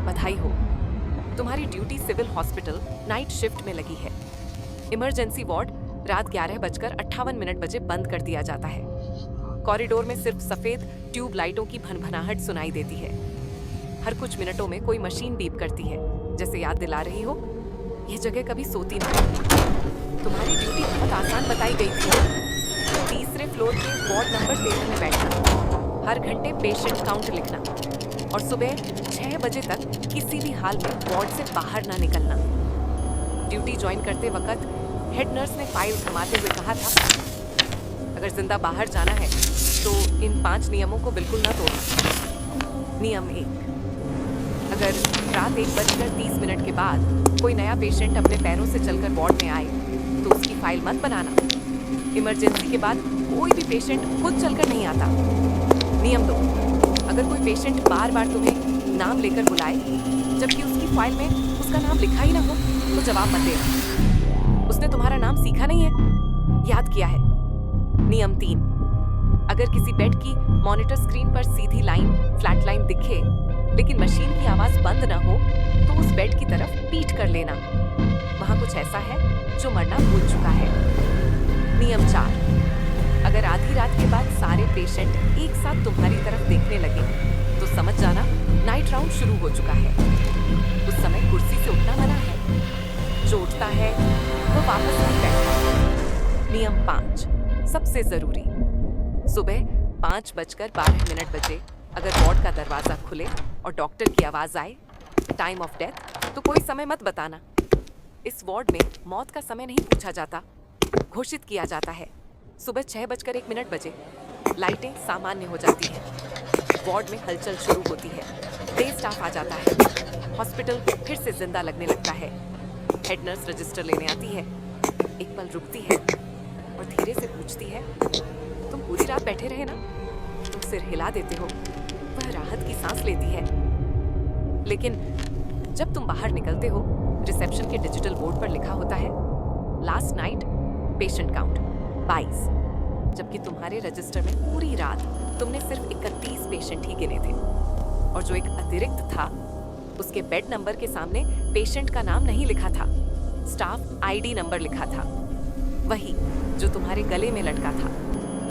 बधाई हो, तुम्हारी duty civil hospital night shift में लगी है। इमरजेंसी वार्ड रात 11:58 बजे बंद कर दिया जाता है। कॉरिडोर में सिर्फ सफेद ट्यूब लाइटों की भनभनाहट सुनाई देती है। हर कुछ मिनटों में कोई मशीन बीप करती है, जैसे याद दिला रही हो यह जगह कभी सोती नहीं। तुम्हारी ड्यूटी बहुत आसान बताई गई थी। तीसरे फ्लोर के वार्ड नंबर 13 में बैठना, हर घंटे पेशेंट काउंट लिखना और सुबह 6 बजे तक किसी भी हाल में वार्ड से बाहर ना निकलना। ड्यूटी ज्वाइन करते वक्त हेड नर्स ने फाइल थमाते हुए कहा था, अगर जिंदा बाहर जाना है तो इन 5 नियमों को बिल्कुल ना तोड़ना। नियम 1, अगर रात 1:30 के बाद कोई नया पेशेंट अपने पैरों से चलकर वार्ड में आए तो उसकी फाइल मत बनाना। इमरजेंसी के बाद कोई भी पेशेंट खुद चलकर नहीं आता। नियम 2, अगर कोई पेशेंट बार बार तुम्हें नाम लेकर बुलाए जबकि उसकी फाइल में उसका नाम लिखा ही ना हो तो जवाब मत देना। उसने तुम्हारा नाम सीखा नहीं है, याद किया है। नियम 3, अगर किसी बेड की मॉनिटर स्क्रीन पर सीधी लाइन, फ्लैट लाइन दिखे लेकिन मशीन की आवाज बंद ना हो तो उस बेड की तरफ पीठ कर लेना। वहां कुछ ऐसा है जो मरना भूल चुका है। नियम 4, अगर आधी रात के बाद सारे पेशेंट एक साथ तुम्हारी तरफ देखने लगे तो समझ जाना नाइट राउंड शुरू हो चुका है। उस समय कुर्सी से उठना मना है। जो उठता है वो वापस नहीं बैठता। नियम 5, सबसे जरूरी, सुबह 5:12 बजे अगर वार्ड का दरवाजा खुले और डॉक्टर की आवाज आए टाइम ऑफ डेथ तो कोई समय मत बताना। इस वार्ड में मौत का समय नहीं पूछा जाता, घोषित किया जाता है। सुबह 6:01 बजे लाइटें सामान्य हो जाती हैं, वार्ड में हलचल शुरू होती है, डे स्टाफ आ जाता है, हॉस्पिटल फिर से जिंदा लगने लगता है। हेड नर्स रजिस्टर लेने आती है, एक पल रुकती है और धीरे से पूछती है, तुम पूरी रात बैठे रहे ना? तुम सिर हिला देते हो। वह राहत की सांस लेती है। लेकिन जब तुम बाहर निकलते हो रिसेप्शन के डिजिटल बोर्ड पर लिखा होता है लास्ट नाइट पेशेंट काउंट 22, जबकि तुम्हारे रजिस्टर में पूरी रात तुमने सिर्फ 31 पेशेंट ही गिने थे और जो एक अतिरिक्त था उसके बेड नंबर के सामने पेशेंट का नाम नहीं लिखा था, स्टाफ आईडी नंबर लिखा था, वही जो तुम्हारे गले में लटका था।